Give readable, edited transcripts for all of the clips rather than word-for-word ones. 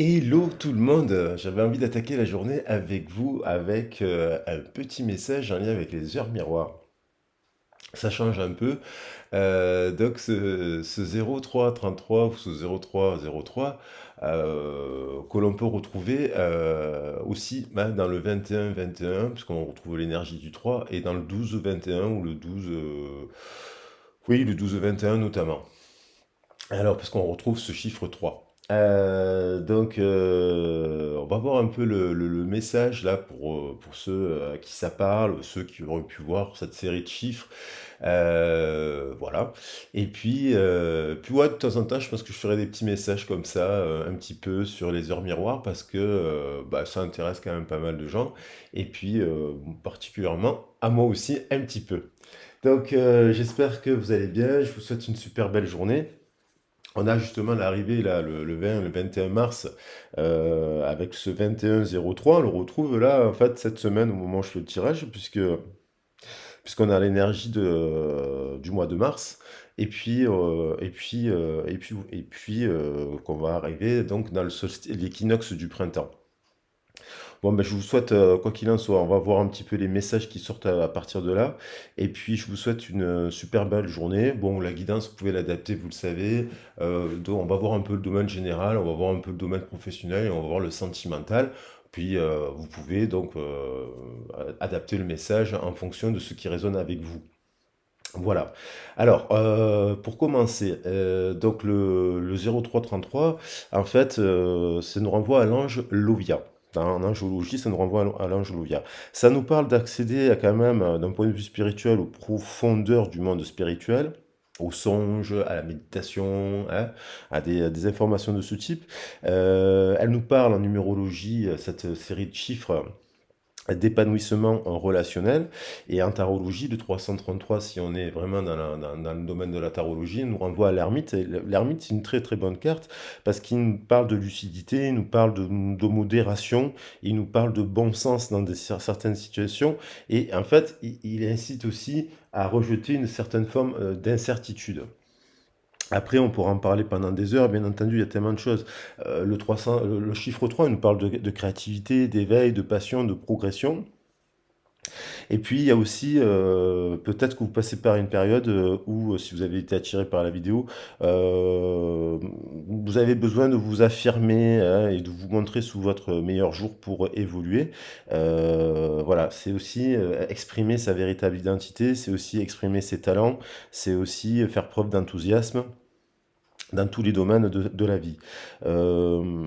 Hello tout le monde, j'avais envie d'attaquer la journée avec vous avec un petit message en lien avec les heures miroirs. Ça change un peu, donc ce 0333 ou ce 0303 que l'on peut retrouver aussi dans le 21-21, puisqu'on retrouve l'énergie du 3, et dans le 12-21 ou le 12, oui, le 12-21 notamment. Alors, parce qu'on retrouve ce chiffre 3. Donc, on va voir un peu le message là pour ceux à qui ça parle, ceux qui auraient pu voir cette série de chiffres. Voilà. Et puis ouais, de temps en temps, je pense que je ferai des petits messages comme ça, un petit peu sur les heures miroirs, parce que bah, ça intéresse quand même pas mal de gens. Et puis, particulièrement à moi aussi, un petit peu. Donc, j'espère que vous allez bien. Je vous souhaite une super belle journée. On a justement l'arrivée là, le 20, le 21 mars, avec ce 21-03. On le retrouve là, en fait, cette semaine au moment où je fais le tirage, puisqu'on a l'énergie du mois de mars. Qu'on va arriver donc dans l'équinoxe du printemps. Bon, ben, je vous souhaite, quoi qu'il en soit, on va voir un petit peu les messages qui sortent à partir de là. Et puis, je vous souhaite une super belle journée. Bon, la guidance, vous pouvez l'adapter, vous le savez. Donc, on va voir un peu le domaine général, on va voir un peu le domaine professionnel et on va voir le sentimental. Puis, vous pouvez donc adapter le message en fonction de ce qui résonne avec vous. Voilà. Alors, pour commencer, donc le 0333, en fait, ça nous renvoie à l'ange Lovia. En angiologie, ça nous renvoie à l'ange Lovia. Ça nous parle d'accéder à quand même, d'un point de vue spirituel, aux profondeurs du monde spirituel, aux songes, à la méditation, hein, à des informations de ce type. Elle nous parle en numérologie, cette série de chiffres d'épanouissement relationnel, et en tarologie de 333, si on est vraiment dans le domaine de la tarologie, nous renvoie à l'ermite. Et l'ermite, c'est une très très bonne carte parce qu'il nous parle de lucidité, il nous parle de modération, il nous parle de bon sens dans certaines situations, et en fait il incite aussi à rejeter une certaine forme d'incertitude. Après, on pourra en parler pendant des heures, bien entendu, il y a tellement de choses. Le 300, le chiffre 3, il nous parle de créativité, d'éveil, de passion, de progression. Et puis, il y a aussi, peut-être que vous passez par une période où, si vous avez été attiré par la vidéo, euh, vous avez besoin de vous affirmer, hein, et de vous montrer sous votre meilleur jour pour évoluer. Voilà, c'est aussi exprimer sa véritable identité, c'est aussi exprimer ses talents, c'est aussi faire preuve d'enthousiasme dans tous les domaines de la vie. Euh,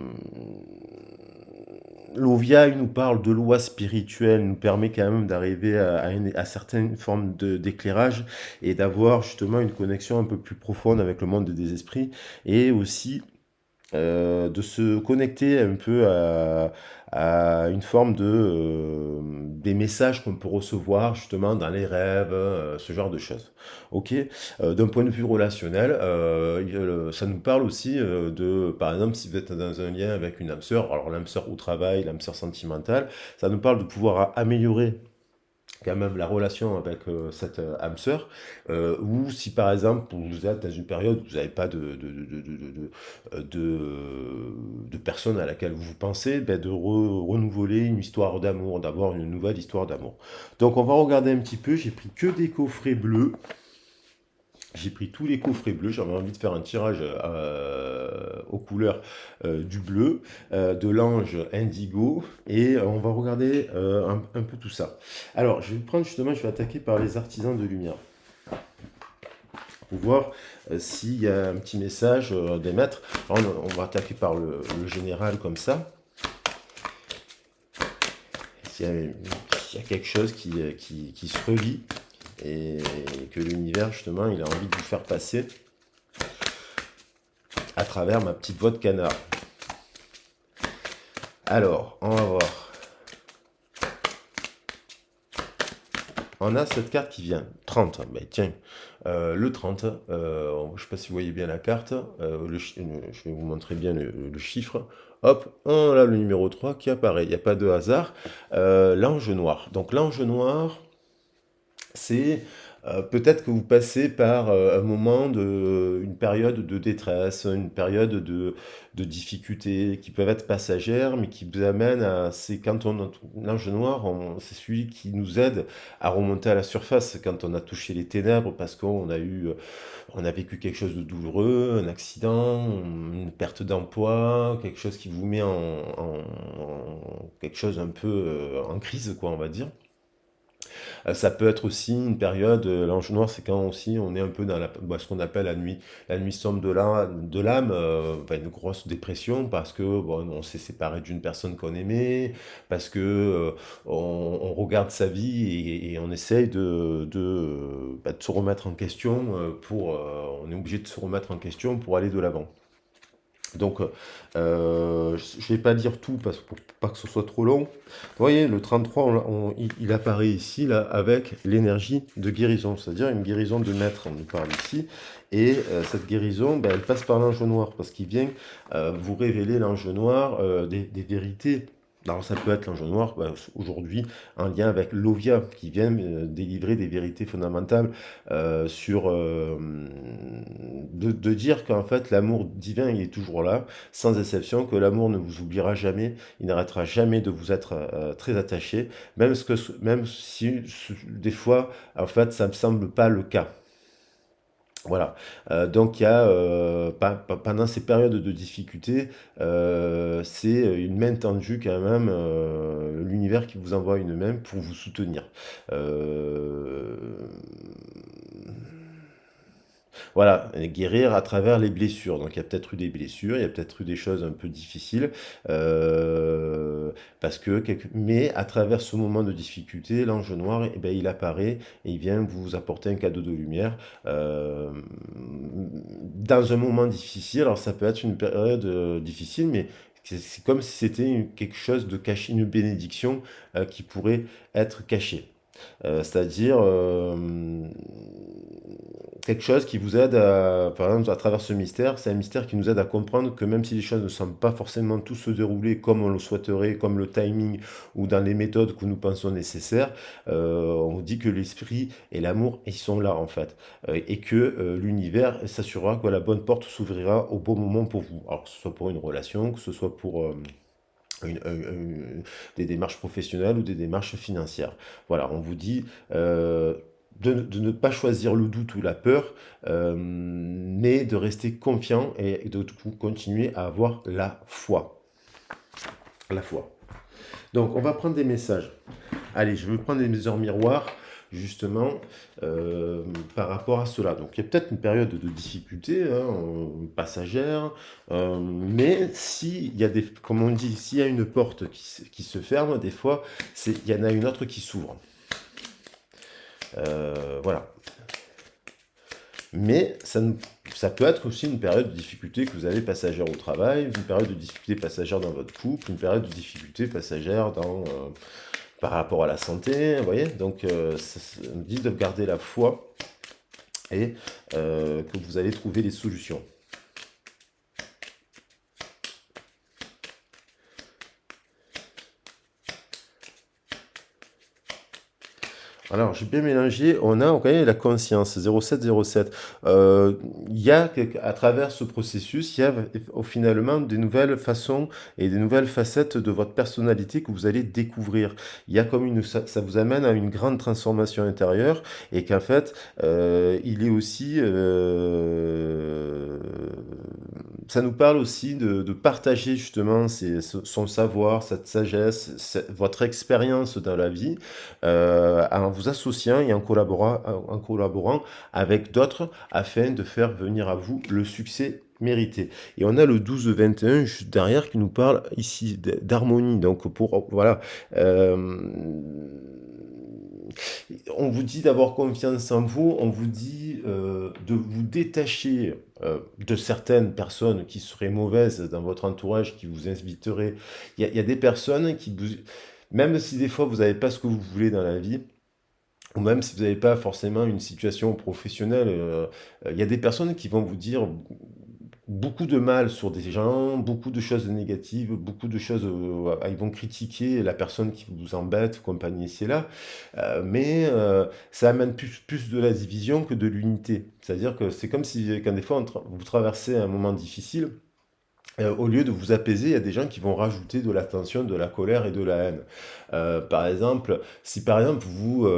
L'Ovia, il nous parle de loi spirituelle, il nous permet quand même d'arriver à certaines formes d'éclairage et d'avoir justement une connexion un peu plus profonde avec le monde des esprits, et aussi de se connecter un peu à une forme des messages qu'on peut recevoir justement dans les rêves, ce genre de choses. Ok. D'un point de vue relationnel, ça nous parle aussi par exemple, si vous êtes dans un lien avec une âme sœur, alors l'âme sœur au travail, l'âme sœur sentimentale, ça nous parle de pouvoir améliorer quand même la relation avec cette âme sœur, ou si par exemple vous êtes dans une période où vous n'avez pas de personne à laquelle vous pensez, ben de renouveler une histoire d'amour, d'avoir une nouvelle histoire d'amour. Donc on va regarder un petit peu, j'ai pris que des coffrets bleus. J'ai pris tous les coffrets bleus, j'avais envie de faire un tirage aux couleurs du bleu, de l'ange indigo, et on va regarder un peu tout ça. Alors, je vais prendre justement, je vais attaquer par les artisans de lumière, pour voir s'il y a un petit message d'émettre. On va attaquer par le général comme ça, s'il y a quelque chose qui se relie, et que l'univers, justement, il a envie de vous faire passer à travers ma petite voix de canard. Alors, on va voir. On a cette carte qui vient, 30. Ben, tiens, le 30, je ne sais pas si vous voyez bien la carte, je vais vous montrer bien le chiffre. Hop, on a le numéro 3 qui apparaît, il n'y a pas de hasard. L'ange noir. Donc l'ange noir, c'est peut-être que vous passez par un moment une période de détresse, une période de difficultés qui peuvent être passagères, mais qui vous amènent c'est quand on a l'ange noir, c'est celui qui nous aide à remonter à la surface quand on a touché les ténèbres parce on a vécu quelque chose de douloureux, un accident, une perte d'emploi, quelque chose qui vous met quelque chose un peu en crise, quoi, on va dire. Ça peut être aussi une période, l'ange noir, c'est quand aussi on est un peu dans ce qu'on appelle la nuit sombre de l'âme, enfin, une grosse dépression parce que bon, on s'est séparé d'une personne qu'on aimait, parce que on regarde sa vie et on essaye de se remettre en question on est obligé de se remettre en question pour aller de l'avant. Donc, je vais pas dire tout parce que pour pas que ce soit trop long. Vous voyez, le 33, il apparaît ici là, avec l'énergie de guérison, c'est-à-dire une guérison de maître, on nous parle ici. Et cette guérison, ben, elle passe par l'ange noir parce qu'il vient vous révéler l'ange noir des vérités. Alors ça peut être l'ange noir, ben, aujourd'hui, en lien avec l'Ovia, qui vient délivrer des vérités fondamentales de dire qu'en fait l'amour divin il est toujours là, sans exception, que l'amour ne vous oubliera jamais, il n'arrêtera jamais de vous être très attaché, même si des fois en fait ça ne me semble pas le cas. Voilà. Donc il y a pendant ces périodes de difficulté, c'est une main tendue quand même, l'univers qui vous envoie une main pour vous soutenir. Euh, Voilà, et guérir à travers les blessures. Donc il y a peut-être eu des blessures, il y a peut-être eu des choses un peu difficiles, euh, mais à travers ce moment de difficulté, l'ange noir, eh ben, il apparaît et il vient vous apporter un cadeau de lumière dans un moment difficile. Alors ça peut être une période difficile, mais c'est comme si c'était quelque chose de caché, une bénédiction qui pourrait être cachée. C'est-à-dire quelque chose qui vous aide par exemple, à travers ce mystère, c'est un mystère qui nous aide à comprendre que même si les choses ne semblent pas forcément tous se dérouler comme on le souhaiterait, comme le timing ou dans les méthodes que nous pensons nécessaires, on vous dit que l'esprit et l'amour, ils sont là en fait. Et que l'univers s'assurera que la bonne porte s'ouvrira au bon moment pour vous. Alors que ce soit pour une relation, que ce soit pour une- une- une- des démarches professionnelles ou des démarches financières. Voilà, on vous dit de ne pas choisir le doute ou la peur, mais de rester confiant et de continuer à avoir la foi. La foi. Donc, on va prendre des messages. Allez, je vais prendre des mesures miroirs, justement, euh, par rapport à cela. Donc, il y a peut-être une période de difficulté passagère, mais s'il y a comme on dit, s'il y a une porte qui se ferme, des fois, il y en a une autre qui s'ouvre. Voilà. Mais ça peut être aussi une période de difficulté que vous avez passagère au travail, une période de difficulté passagère dans votre couple, une période de difficulté passagère par rapport à la santé, vous voyez. Donc, ça me dit de garder la foi et que vous allez trouver des solutions. Alors, j'ai bien mélangé. On a quand même la conscience, 0707. Il y a, à travers ce processus, il y a finalement des nouvelles façons et des nouvelles facettes de votre personnalité que vous allez découvrir. Il y a comme ça vous amène à une grande transformation intérieure et qu'en fait, il est aussi, ça nous parle aussi de partager justement son savoir, cette sagesse, votre expérience dans la vie en vous associant et en collaborant avec d'autres afin de faire venir à vous le succès mérité. Et on a le 12-21 juste derrière qui nous parle ici d'harmonie. Donc voilà, euh, on vous dit d'avoir confiance en vous, on vous dit de vous détacher de certaines personnes qui seraient mauvaises dans votre entourage, qui vous inviteraient. Il y a des personnes même si des fois vous n'avez pas ce que vous voulez dans la vie, ou même si vous n'avez pas forcément une situation professionnelle, il y a des personnes qui vont vous dire beaucoup de mal sur des gens, beaucoup de choses négatives, beaucoup de choses, ils vont critiquer la personne qui vous embête, compagnie ici et là, mais ça amène plus de la division que de l'unité. C'est-à-dire que c'est comme si, quand des fois vous traversez un moment difficile, au lieu de vous apaiser, il y a des gens qui vont rajouter de la tension, de la colère et de la haine. Par exemple, si par exemple vous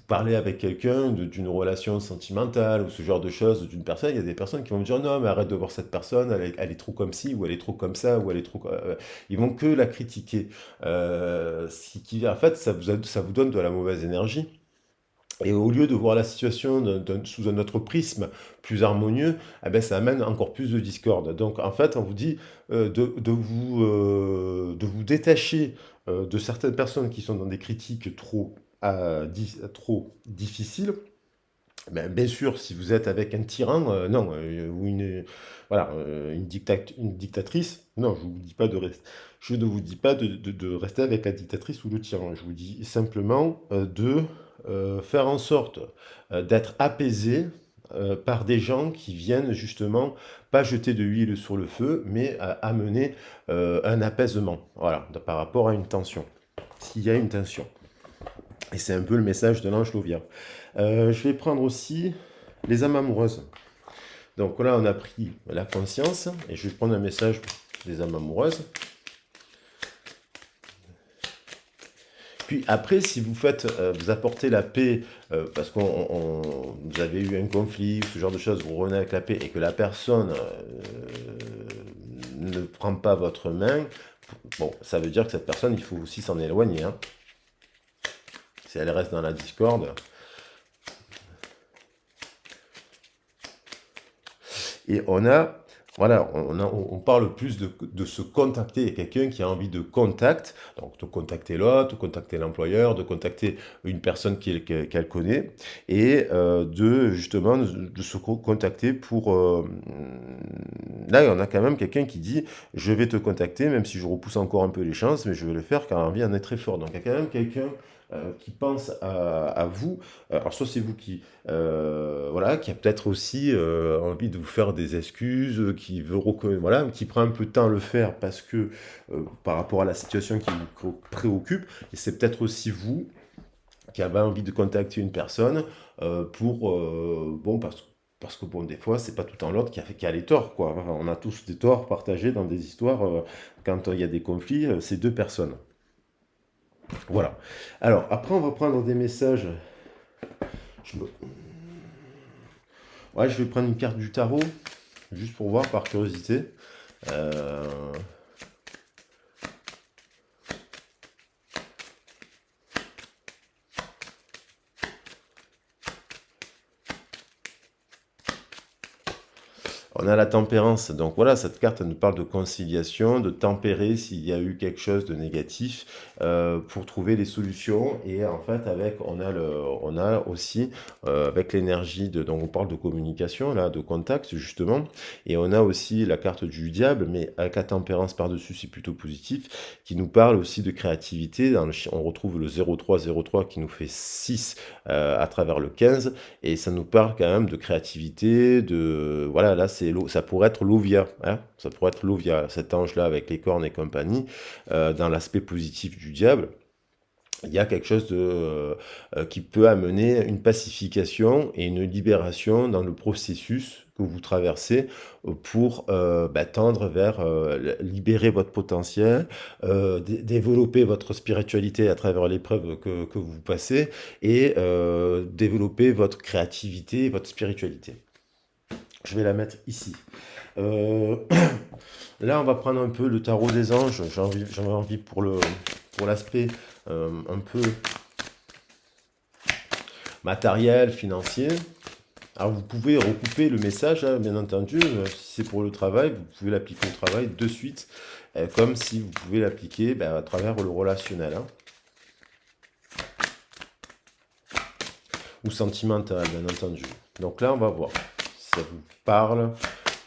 parlez avec quelqu'un d'une relation sentimentale ou ce genre de choses d'une personne, il y a des personnes qui vont me dire non mais arrête de voir cette personne, elle est trop comme ci ou elle est trop comme ça ou elle est trop... ils vont que la critiquer. En fait ça vous donne de la mauvaise énergie. Et au lieu de voir la situation sous un autre prisme plus harmonieux, eh ben, ça amène encore plus de discorde. Donc en fait, on vous dit de vous détacher de certaines personnes qui sont dans des critiques trop difficiles. Ben, bien sûr, si vous êtes avec un tyran, non, ou voilà, une dictatrice, non, je ne vous dis pas de rester avec la dictatrice ou le tyran. Je vous dis simplement de faire en sorte d'être apaisé par des gens qui viennent justement pas jeter de l'huile sur le feu, mais amener un apaisement, voilà, par rapport à une tension, s'il y a une tension. Et c'est un peu le message de l'ange Lovia. Je vais prendre aussi les âmes amoureuses. Donc là, on a pris la conscience, et je vais prendre un message des âmes amoureuses. Puis après, si vous vous apportez la paix, parce que vous avez eu un conflit, ce genre de choses, vous revenez avec la paix, et que la personne ne prend pas votre main, bon, ça veut dire que cette personne, il faut aussi s'en éloigner. Hein. Si elle reste dans la discorde. Et voilà, on parle plus de se contacter. Il y a quelqu'un qui a envie de contact, donc de contacter l'autre, de contacter l'employeur, de contacter une personne qu'elle connaît, et justement de se contacter pour... Là, on a quand même quelqu'un qui dit, je vais te contacter, même si je repousse encore un peu les chances, mais je vais le faire car l'envie en est très fort. Donc il y a quand même quelqu'un qui pense à vous. Alors soit c'est vous voilà, qui a peut-être aussi envie de vous faire des excuses, qui veut voilà, qui prend un peu de temps à le faire parce que par rapport à la situation qui vous préoccupe, et c'est peut-être aussi vous qui avez envie de contacter une personne parce que bon, des fois, c'est pas tout en l'autre qui a les torts, quoi. Enfin, on a tous des torts partagés dans des histoires. Quand il y a des conflits, c'est deux personnes. Voilà. Alors, après, on va prendre des messages. Je me- Ouais, je vais prendre une carte du tarot, juste pour voir par curiosité. Euh, On a la tempérance, donc voilà, cette carte elle nous parle de conciliation, de tempérer s'il y a eu quelque chose de négatif pour trouver des solutions. Et en fait, on a aussi avec l'énergie donc on parle de communication là, de contact justement, et on a aussi la carte du diable, mais avec la tempérance par-dessus, c'est plutôt positif, qui nous parle aussi de créativité. On retrouve le 0303 qui nous fait 6 à travers le 15, et ça nous parle quand même de créativité, voilà, là ça pourrait être l'Ovia, hein, ça pourrait être l'Ovia, cet ange-là avec les cornes et compagnie, dans l'aspect positif du diable. Il y a quelque chose qui peut amener une pacification et une libération dans le processus que vous traversez pour tendre vers libérer votre potentiel, développer votre spiritualité à travers l'épreuve que vous passez, et développer votre créativité et votre spiritualité. Je vais la mettre ici. Euh, Là, on va prendre un peu le tarot des anges. J'en ai envie pour l'aspect un peu matériel, financier. Alors, vous pouvez recouper le message, hein, bien entendu. Si c'est pour le travail, vous pouvez l'appliquer au travail de suite, comme si vous pouvez l'appliquer à travers le relationnel, hein, ou sentimental, bien entendu. Donc là, on va voir si ça vous parle.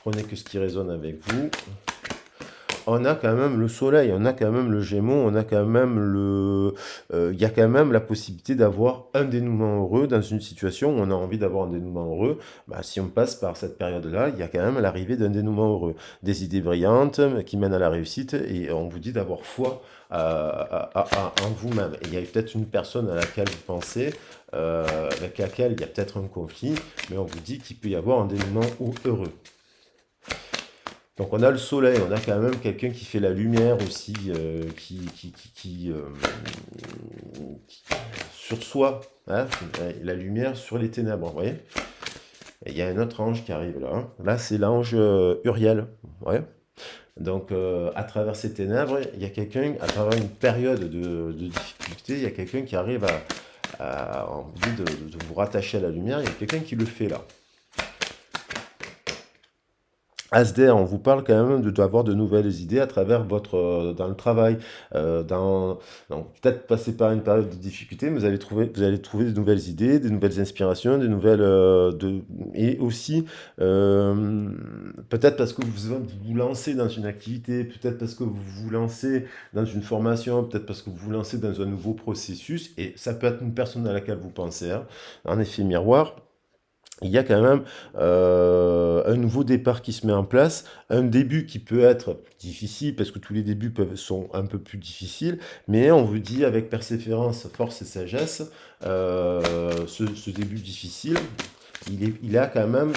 Prenez que ce qui résonne avec vous. on a quand même le soleil, on a quand même le Gémeaux, on a quand même il y a quand même la possibilité d'avoir un dénouement heureux dans une situation où on a envie d'avoir un dénouement heureux. Bah, si on passe par cette période-là, il y a quand même l'arrivée d'un dénouement heureux. Des idées brillantes qui mènent à la réussite et on vous dit d'avoir foi en vous-même. Et il y a peut-être une personne à laquelle vous pensez, avec laquelle il y a peut-être un conflit, mais on vous dit qu'il peut y avoir un dénouement heureux. Donc on a le soleil, on a quand même quelqu'un qui fait la lumière aussi, sur soi, hein, la lumière sur les ténèbres, vous voyez. Et il y a un autre ange qui arrive là, hein. Là c'est l'ange Uriel, ouais. Donc à travers ces ténèbres, il y a quelqu'un, à travers une période de difficulté, il y a quelqu'un qui arrive on vous dit de vous rattacher à la lumière, il y a quelqu'un qui le fait là. Asder, on vous parle quand même d'avoir de nouvelles idées à travers dans le travail, donc peut-être passer par une période de difficulté, mais vous allez trouver de nouvelles idées, des nouvelles inspirations, des nouvelles, et aussi, peut-être parce que vous vous lancez dans une activité, peut-être parce que vous vous lancez dans une formation, peut-être parce que vous vous lancez dans un nouveau processus, et ça peut être une personne à laquelle vous pensez, hein. En effet miroir, il y a quand même un nouveau départ qui se met en place, un début qui peut être difficile, parce que tous les débuts sont un peu plus difficiles, mais on vous dit avec persévérance, force et sagesse, ce début difficile, il a quand même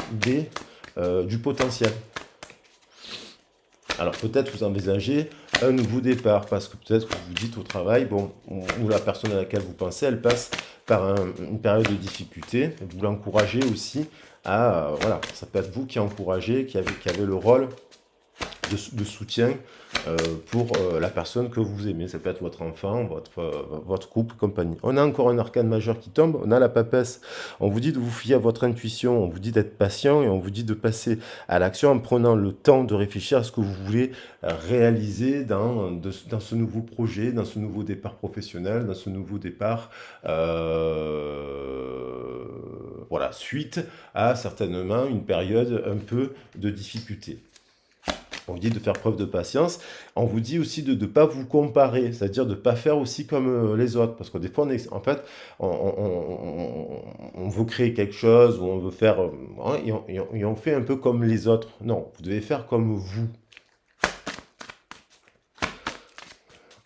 du potentiel. Alors peut-être vous envisagez un nouveau départ, parce que peut-être que vous vous dites au travail, bon, ou la personne à laquelle vous pensez, elle passe par une période de difficulté, vous l'encouragez aussi voilà, ça peut être vous qui encouragez, qui avez le rôle de soutien pour la personne que vous aimez. Ça peut être votre enfant, votre couple, compagnie. On a encore un arcane majeur qui tombe, on a la papesse. On vous dit de vous fier à votre intuition, on vous dit d'être patient et on vous dit de passer à l'action en prenant le temps de réfléchir à ce que vous voulez réaliser dans ce nouveau projet, dans ce nouveau départ professionnel, dans ce nouveau départ, voilà, suite à certainement une période un peu de difficulté. On vous dit de faire preuve de patience. On vous dit aussi de ne pas vous comparer, c'est-à-dire de ne pas faire aussi comme les autres. Parce que des fois, en fait, on veut créer quelque chose ou on veut faire. Hein, et on fait un peu comme les autres. Non, vous devez faire comme vous.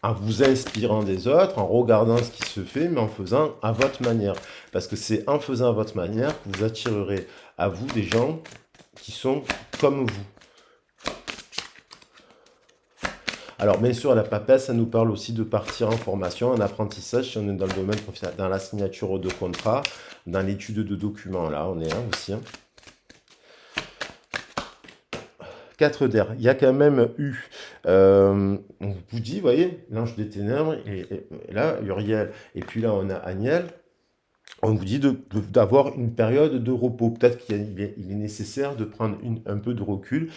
En vous inspirant des autres, en regardant ce qui se fait, mais en faisant à votre manière. Parce que c'est en faisant à votre manière que vous attirerez à vous des gens qui sont comme vous. Alors, bien sûr, la papesse, ça nous parle aussi de partir en formation, en apprentissage, si on est dans le domaine professionnel, dans la signature de contrat, dans l'étude de documents, là, on est là aussi, hein. 4 d'air. Il y a quand même eu, on vous dit, vous voyez, l'ange des ténèbres, et là, Uriel, et puis là, on a Aniel. On vous dit d'avoir une période de repos. Peut-être qu'il est nécessaire de prendre un peu de recul,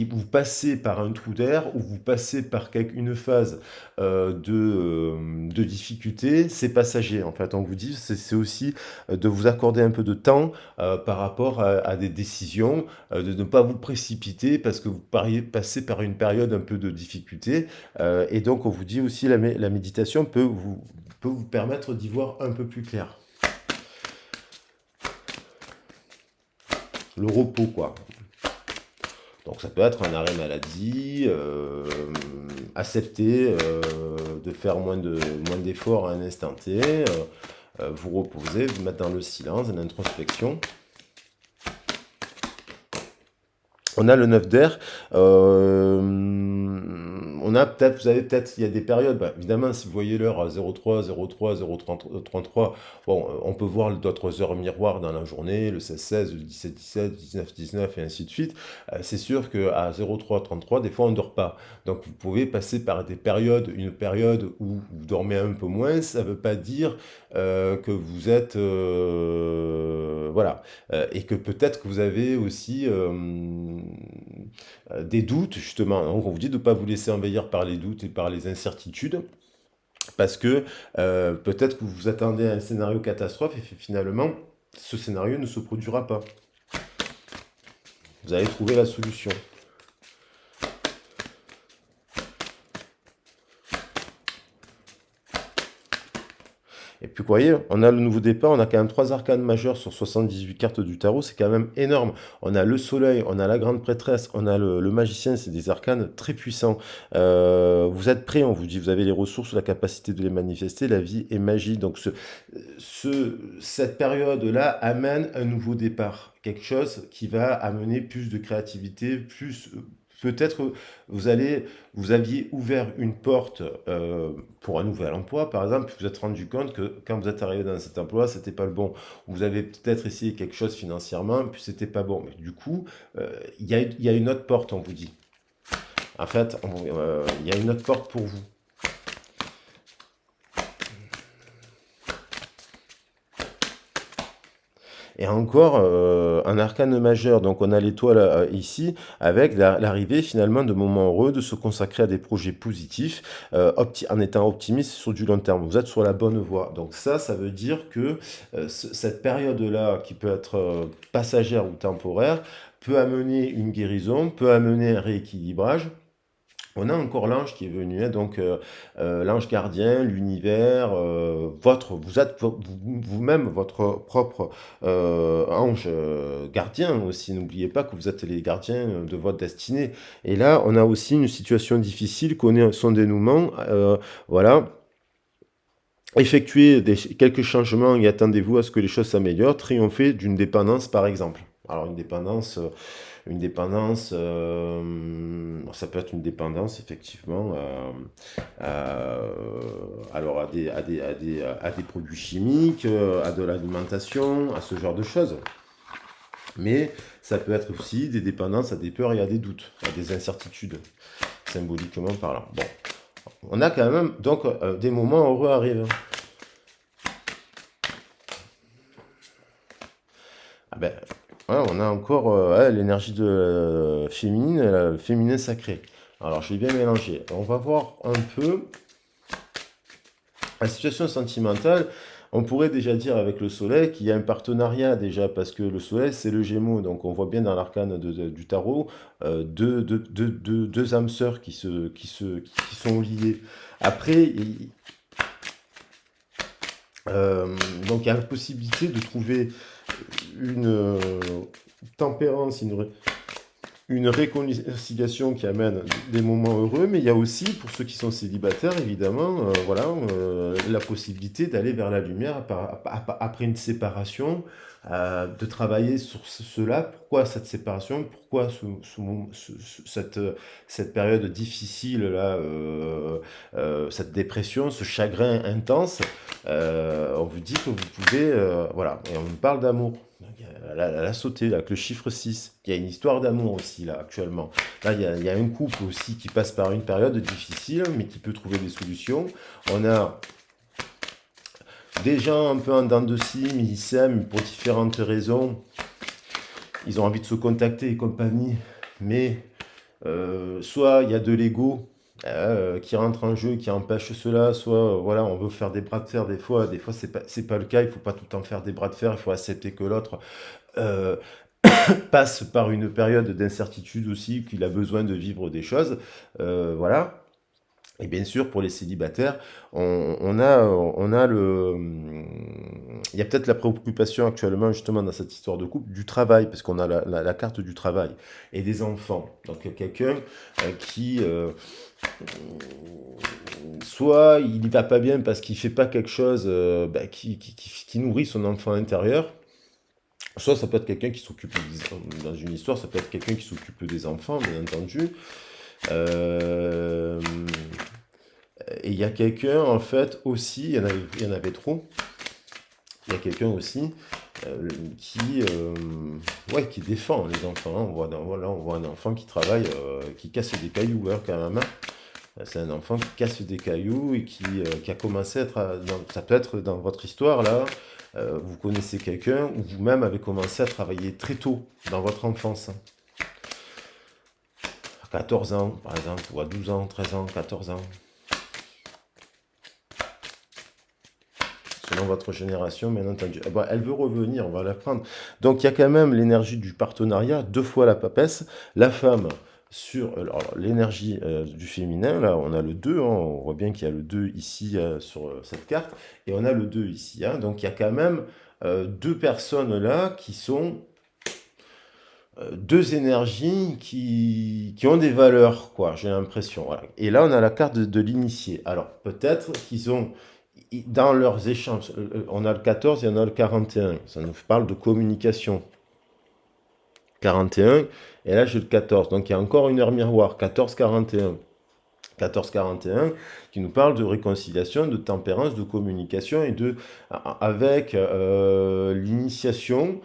vous passez par un trou d'air ou vous passez par une phase de difficulté. C'est passager, en fait. On vous dit, c'est aussi de vous accorder un peu de temps par rapport à des décisions, de ne pas vous précipiter parce que vous passez par une période un peu de difficulté. Et donc, on vous dit aussi, la méditation peut vous permettre d'y voir un peu plus clair. Le repos, quoi. Donc ça peut être un arrêt maladie, accepter de faire moins d'efforts à un instant T, vous reposer, vous mettre dans le silence, dans l'introspection. On a le 9 d'air. Vous avez peut-être, il y a des périodes, évidemment, si vous voyez l'heure à 03, 03, 033, bon, on peut voir d'autres heures miroirs dans la journée, le 16-16, le 17-17, 19-19 et ainsi de suite. C'est sûr qu'à 03-33, des fois, on ne dort pas. Donc, vous pouvez passer par une période où vous dormez un peu moins, ça ne veut pas dire que vous êtes... voilà. Et que peut-être que vous avez aussi des doutes, justement. Donc, on vous dit de ne pas vous laisser envahir par les doutes et par les incertitudes, parce que peut-être que vous vous attendez à un scénario catastrophe et finalement, ce scénario ne se produira pas. Vous allez trouver la solution. Et puis, vous voyez, on a le nouveau départ, on a quand même 3 arcanes majeures sur 78 cartes du tarot, c'est quand même énorme. On a le soleil, on a la grande prêtresse, on a le magicien, c'est des arcanes très puissants. Vous êtes prêts, on vous dit, vous avez les ressources, la capacité de les manifester, la vie est magie. Donc, cette période-là amène un nouveau départ, quelque chose qui va amener plus de créativité, plus peut-être vous aviez ouvert une porte pour un nouvel emploi, par exemple, puis vous êtes rendu compte que quand vous êtes arrivé dans cet emploi, c'était pas le bon. Vous avez peut-être essayé quelque chose financièrement, puis c'était pas bon. Mais du coup, il y a une autre porte, on vous dit. En fait, il y a une autre porte pour vous. Et encore, un arcane majeur, donc on a l'étoile ici, avec l'arrivée finalement de moments heureux, de se consacrer à des projets positifs, en étant optimiste sur du long terme. Vous êtes sur la bonne voie. Donc ça veut dire que cette période-là, qui peut être passagère ou temporaire, peut amener une guérison, peut amener un rééquilibrage. On a encore l'ange qui est venu, hein, donc l'ange gardien, l'univers, vous êtes vous-même votre propre ange gardien aussi. N'oubliez pas que vous êtes les gardiens de votre destinée. Et là, on a aussi une situation difficile, connaît son dénouement. Voilà. Effectuez quelques changements et attendez-vous à ce que les choses s'améliorent. Triompher d'une dépendance, par exemple. Alors, une dépendance, ça peut être une dépendance effectivement alors à des produits chimiques, à de l'alimentation, à ce genre de choses. Mais ça peut être aussi des dépendances à des peurs et à des doutes, à des incertitudes, symboliquement parlant. Bon, on a quand même donc des moments heureux arrivent. Ah ben, ouais, on a encore l'énergie de féminine, le féminin sacré. Alors, je vais bien mélanger. On va voir un peu la situation sentimentale. On pourrait déjà dire avec le soleil qu'il y a un partenariat déjà, parce que le soleil, c'est le Gémeaux. Donc, on voit bien dans l'arcane du tarot deux âmes sœurs qui sont liées. Après, donc, il y a la possibilité de trouver une tempérance, une réconciliation qui amène des moments heureux, mais il y a aussi, pour ceux qui sont célibataires, évidemment, voilà, la possibilité d'aller vers la lumière après une séparation, de travailler sur cela. Pourquoi cette séparation? Pourquoi cette période difficile, là, cette dépression, ce chagrin intense? On vous dit que vous pouvez... voilà, et on nous parle d'amour. Elle a sauté là, avec le chiffre 6. Il y a une histoire d'amour aussi là actuellement. Là, il y a un couple aussi qui passe par une période difficile, mais qui peut trouver des solutions. On a des gens un peu en dents de scie, mais ils s'aiment pour différentes raisons. Ils ont envie de se contacter et compagnie, mais soit il y a de l'ego qui rentre en jeu, qui empêche cela, soit voilà, on veut faire des bras de fer des fois c'est pas le cas, il faut pas tout le temps faire des bras de fer, il faut accepter que l'autre euh, passe par une période d'incertitude aussi, qu'il a besoin de vivre des choses, voilà. Et bien sûr, pour les célibataires, on a il y a peut-être la préoccupation actuellement, justement, dans cette histoire de couple, du travail, parce qu'on a la carte du travail et des enfants. Donc, quelqu'un qui, soit il n'y va pas bien parce qu'il fait pas quelque chose qui nourrit son enfant intérieur, soit ça peut être quelqu'un qui s'occupe, dans une histoire, ça peut être quelqu'un qui s'occupe des enfants, bien entendu. Euh, et il y a quelqu'un, en fait, aussi, il y en avait trop, il y a quelqu'un aussi ouais, qui défend les enfants, hein. Voilà, on voit un enfant qui travaille, qui casse des cailloux, hein, quand même, hein. C'est un enfant qui casse des cailloux et qui a commencé à être, ça peut être dans votre histoire, là, vous connaissez quelqu'un ou vous-même avez commencé à travailler très tôt dans votre enfance, hein. À 14 ans, par exemple, ou à 12 ans, 13 ans, 14 ans. Selon votre génération, bien entendu. Eh ben, elle veut revenir, on va la prendre. Donc il y a quand même l'énergie du partenariat, deux fois la papesse. La femme, sur l'énergie du féminin. Là, on a le 2, hein, on voit bien qu'il y a le 2 ici sur cette carte, et on a le 2 ici. Hein. Donc il y a quand même deux personnes là qui sont deux énergies qui ont des valeurs, quoi, j'ai l'impression. Voilà. Et là, on a la carte de l'initié. Alors, peut-être qu'ils ont, dans leurs échanges, on a le 14 et on a le 41. Ça nous parle de communication. 41, et là, j'ai le 14. Donc, il y a encore une heure miroir, 14-41. 14-41, qui nous parle de réconciliation, de tempérance, de communication et de, avec l'initiation,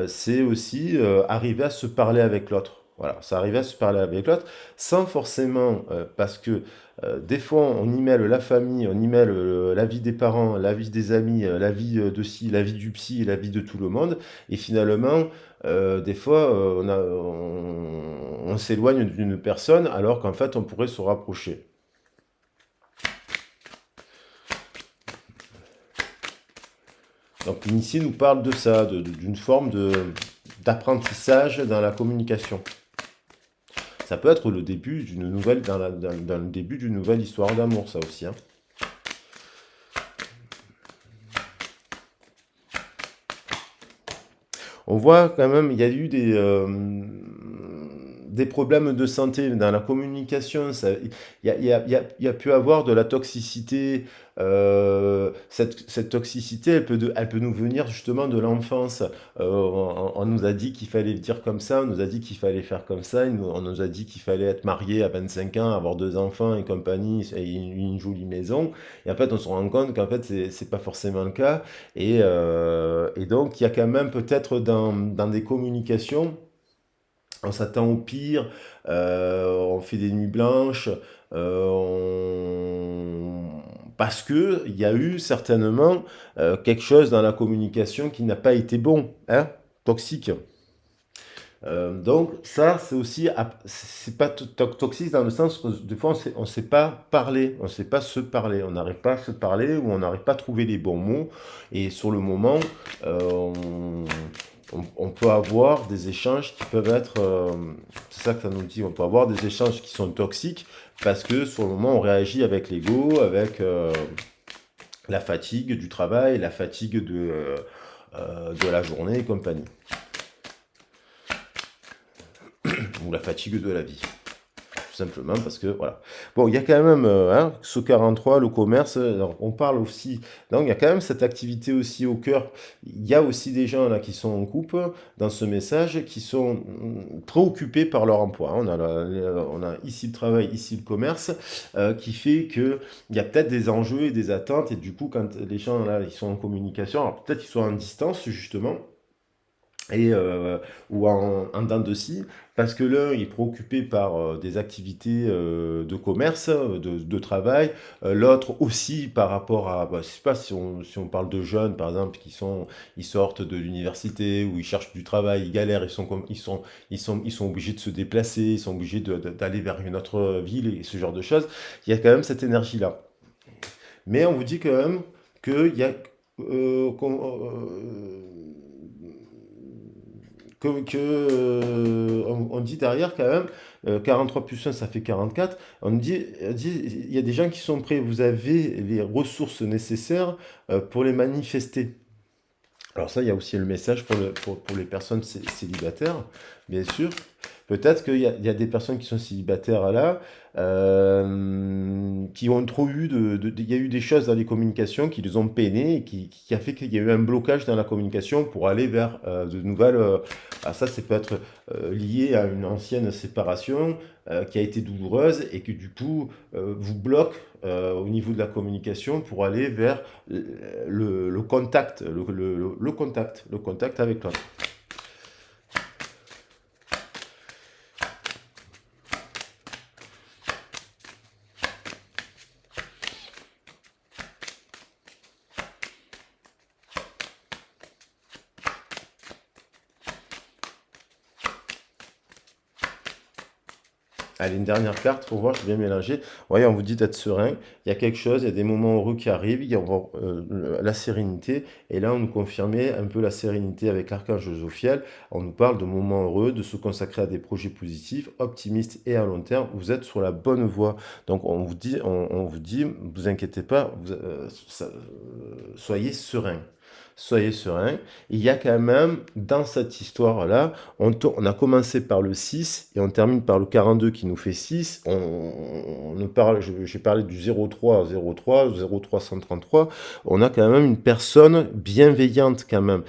c'est aussi arriver à se parler avec l'autre. Voilà, ça arriver à se parler avec l'autre sans forcément, parce que des fois on y mêle la famille, on y mêle la vie des parents, la vie des amis, la vie de ci, la vie du psy, la vie de tout le monde, et finalement, des fois on s'éloigne d'une personne alors qu'en fait on pourrait se rapprocher. Donc l'initié nous parle de ça, d'une forme d'apprentissage dans la communication. Ça peut être le début d'une nouvelle, dans le début d'une nouvelle histoire d'amour, ça aussi. Hein. On voit quand même, il y a eu des problèmes de santé dans la communication. Il y a pu avoir de la toxicité. Cette toxicité, elle peut nous venir justement de l'enfance. On nous a dit qu'il fallait dire comme ça, on nous a dit qu'il fallait faire comme ça, on nous a dit qu'il fallait être marié à 25 ans, avoir deux enfants et compagnie, et une jolie maison. Et en fait, on se rend compte qu'en fait, c'est pas forcément le cas. Et donc, il y a quand même peut-être dans des communications, on s'attend au pire, on fait des nuits blanches, parce que il y a eu certainement quelque chose dans la communication qui n'a pas été bon, hein, toxique. Donc ça, c'est aussi, c'est pas toxique dans le sens que des fois on sait pas parler, on sait pas se parler, on n'arrive pas à se parler ou on n'arrive pas à trouver les bons mots. Et sur le moment, on peut avoir des échanges qui peuvent être, c'est ça que ça nous dit, on peut avoir des échanges qui sont toxiques parce que sur le moment on réagit avec l'ego, avec la fatigue du travail, la fatigue de la journée et compagnie, ou la fatigue de la vie. Tout simplement parce que voilà. Bon, il y a quand même hein, ce 43, le commerce, alors, on parle aussi, donc il y a quand même cette activité aussi au cœur. Il y a aussi des gens là qui sont en couple dans ce message, qui sont préoccupés par leur emploi. On a ici le travail, ici le commerce, qui fait que il y a peut-être des enjeux et des attentes, et du coup, quand les gens là, ils sont en communication, alors peut-être qu'ils sont en distance justement, et, ou en dents de scie, parce que l'un est préoccupé par des activités de commerce, de travail, l'autre aussi par rapport à, bah, je sais pas si on parle de jeunes par exemple ils sortent de l'université ou ils cherchent du travail, ils galèrent, ils sont obligés de se déplacer, ils sont obligés d'aller vers une autre ville et ce genre de choses. Il y a quand même cette énergie-là. Mais on vous dit quand même qu'il y a on dit derrière quand même, 43 plus 1, ça fait 44. On dit, il y a des gens qui sont prêts, vous avez les ressources nécessaires pour les manifester. Alors ça, il y a aussi le message pour les personnes célibataires, bien sûr. Peut-être il y a des personnes qui sont célibataires là, qui ont trop eu il y a eu des choses dans les communications qui les ont peinés et qui a fait qu'il y a eu un blocage dans la communication pour aller vers de nouvelles. Ah, ça, c'est peut être lié à une ancienne séparation qui a été douloureuse et que du coup vous bloque au niveau de la communication pour aller vers le contact, le contact avec l'autre. Allez, une dernière carte pour voir, je vais bien mélanger. Voyez, on vous dit d'être serein. Il y a quelque chose, il y a des moments heureux qui arrivent, il y a la sérénité. Et là, on nous confirmait un peu la sérénité avec l'archange Jophiel. On nous parle de moments heureux, de se consacrer à des projets positifs, optimistes et à long terme. Vous êtes sur la bonne voie. Donc, on vous dit, vous inquiétez pas, soyez serein. Soyez serein. Il y a quand même, dans cette histoire-là, on a commencé par le 6 et on termine par le 42 qui nous fait 6. J'ai parlé du 03, 03, 0333. On a quand même une personne bienveillante quand même.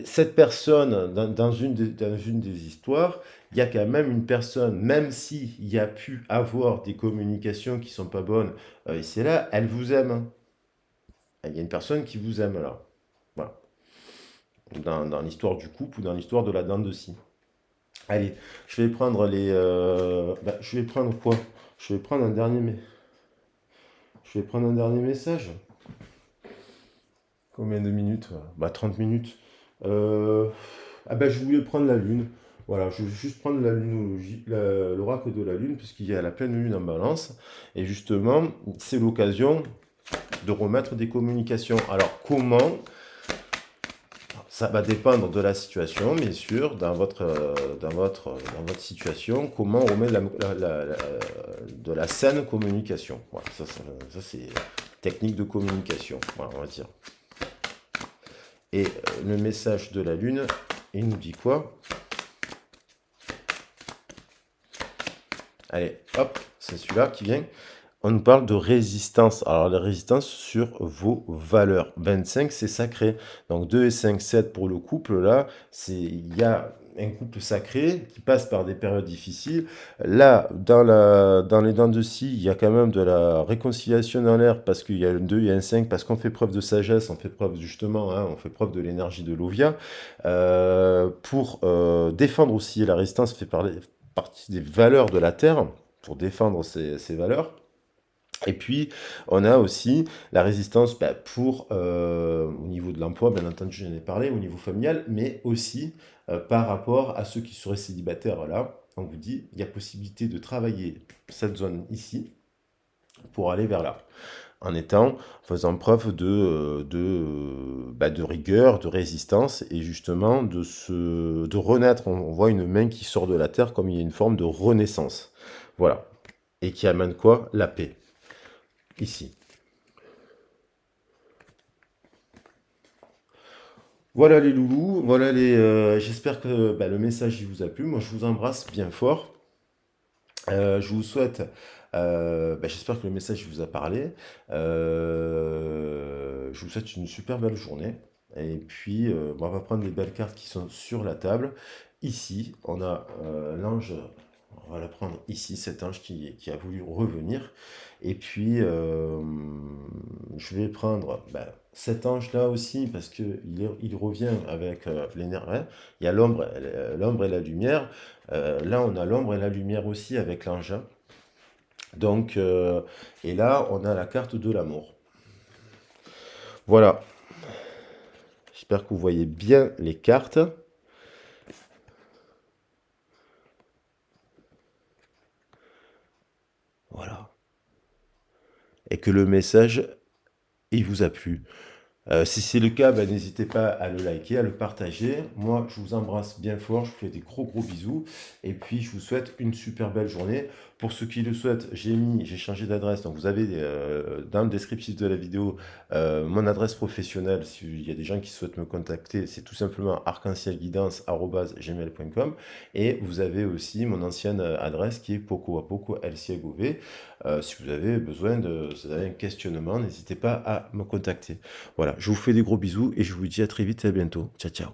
Cette personne, dans une des histoires, il y a quand même une personne, même s'il y a pu avoir des communications qui sont pas bonnes ici et là, elle vous aime. Il y a une personne qui vous aime là. Voilà. Dans l'histoire du couple ou dans l'histoire de la dinde de scie. Allez, je vais prendre je vais prendre quoi? Je vais prendre un dernier, je vais prendre un dernier message. Combien de minutes? 30 minutes. Euh, je voulais prendre la lune. Voilà, je vais juste prendre la lunologie, l'oracle de la lune, puisqu'il y a la pleine lune en balance. Et justement, c'est l'occasion de remettre des communications. Alors, comment? Ça va dépendre de la situation, bien sûr, dans votre situation, comment on remet de la saine communication. Voilà, ça, c'est technique de communication, voilà, on va dire. Et le message de la Lune, il nous dit quoi? Allez, hop, c'est celui-là qui vient. On nous parle de résistance. Alors, la résistance sur vos valeurs. 25, c'est sacré. Donc, 2 et 5, 7 pour le couple. Là, il y a un couple sacré qui passe par des périodes difficiles. Là, dans les dents de scie, il y a quand même de la réconciliation dans l'air parce qu'il y a un 2, il y a un 5, parce qu'on fait preuve de sagesse, on fait preuve justement, hein, on fait preuve de l'énergie de l'Ovia. Pour défendre aussi, la résistance fait partie des valeurs de la Terre, pour défendre ces valeurs. Et puis, on a aussi la résistance au niveau de l'emploi, bien entendu, j'en ai parlé, au niveau familial, mais aussi par rapport à ceux qui seraient célibataires là. On vous dit, il y a possibilité de travailler cette zone ici pour aller vers là, en faisant preuve de rigueur, de résistance, et justement de renaître. On voit une main qui sort de la terre comme il y a une forme de renaissance. Voilà. Et qui amène quoi? La paix. Ici. Voilà les loulous, j'espère que le message il vous a plu. Moi, je vous embrasse bien fort. Je vous souhaite, j'espère que le message vous a parlé. Je vous souhaite une super belle journée. Et puis, on va prendre les belles cartes qui sont sur la table. Ici, on a l'ange. On va la prendre ici, cet ange qui a voulu revenir. Et puis, je vais prendre cet ange-là aussi, parce qu'il revient avec l'énergie. Il y a l'ombre et la lumière. Là, on a l'ombre et la lumière aussi avec l'ange. Donc, et là, on a la carte de l'amour. Voilà. J'espère que vous voyez bien les cartes. Voilà. Et que le message, il vous a plu. Si c'est le cas, n'hésitez pas à le liker, à le partager. Moi, je vous embrasse bien fort, je vous fais des gros bisous. Et puis, je vous souhaite une super belle journée. Pour ceux qui le souhaitent, j'ai changé d'adresse. Donc, vous avez dans le descriptif de la vidéo mon adresse professionnelle. S'il y a des gens qui souhaitent me contacter, c'est tout simplement arc-en-ciel-guidance@gmail.com. Et vous avez aussi mon ancienne adresse qui est poco@poco.lciegov. Si vous avez si vous avez un questionnement, n'hésitez pas à me contacter. Voilà, je vous fais des gros bisous et je vous dis à très vite et à bientôt. Ciao, ciao.